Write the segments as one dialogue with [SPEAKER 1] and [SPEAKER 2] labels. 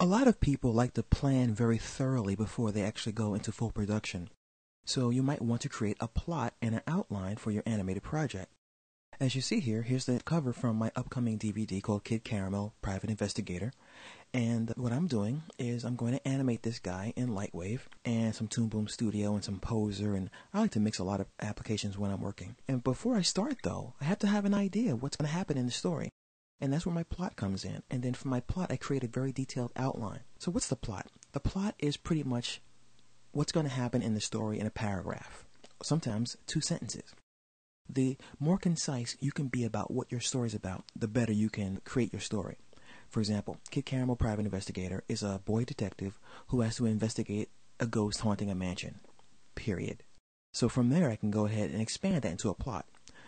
[SPEAKER 1] A lot of people like to plan very thoroughly before they actually go into full production. So you might want to create a plot and an outline for your animated project. As you see here, here's the cover from my upcoming DVD called Kid Caramel, Private Investigator. And what I'm doing is I'm going to animate this guy in Lightwave and some Toom Boom Studio and some Poser, and I like to mix a lot of applications when I'm working. And before I start though, I have to have an idea of what's going to happen in the story. And that's where my plot comes in. And then for my plot, I create a very detailed outline. So what's the plot? The plot is pretty much what's going to happen in the story in a paragraph. Sometimes 2 sentences. The more concise you can be about what your story is about, the better you can create your story. For example, Kid Caramel, Private Investigator is a boy detective who has to investigate a ghost haunting a mansion. Period. So from there, I can go ahead and expand that into a plot.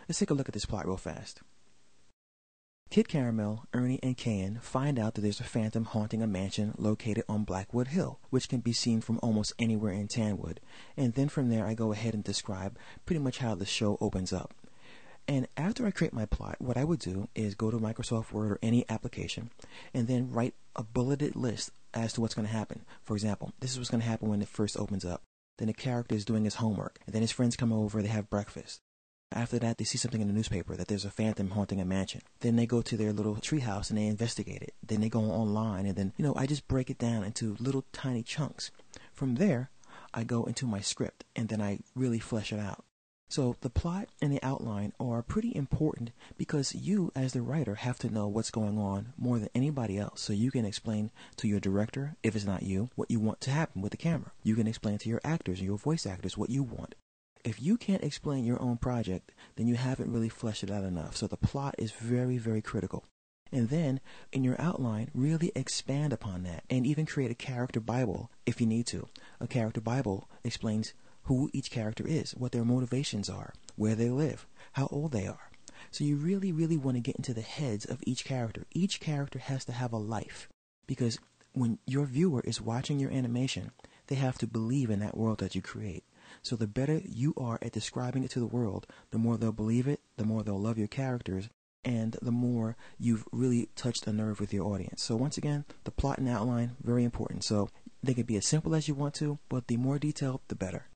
[SPEAKER 1] Let's take a look at this plot real fast. Kid Caramel, Ernie, and Kayan find out that there's a phantom haunting a mansion located on Blackwood Hill, which can be seen from almost anywhere in Tanwood. And then from there, I go ahead and describe pretty much how the show opens up. And after I create my plot, what I would do is go to Microsoft Word or any application and then write a bulleted list as to what's going to happen. For example, this is what's going to happen when it first opens up. Then the character is doing his homework, and then his friends come over, they have breakfast. After that, they see something in the newspaper that there's a phantom haunting a mansion. Then they go to their little treehouse and they investigate it. Then they go online, and then, I just break it down into little tiny chunks. From there, I go into my script, and then I really flesh it out. So the plot and the outline are pretty important because you, as the writer, have to know what's going on more than anybody else. So you can explain to your director, if it's not you, what you want to happen with the camera. You can explain to your actors and your voice actors what you want. If you can't explain your own project, then you haven't really fleshed it out enough. So the plot is very, very critical. And then, in your outline, really expand upon that and even create a character Bible if you need to. A character Bible explains who each character is, what their motivations are, where they live, how old they are. So you really, really want to get into the heads of each character. Each character has to have a life because when your viewer is watching your animation, they have to believe in that world that you create. So the better you are at describing it to the world, the more they'll believe it, the more they'll love your characters, and the more you've really touched a nerve with your audience. So once again, the plot and outline, very important. So they can be as simple as you want to, but the more detailed, the better.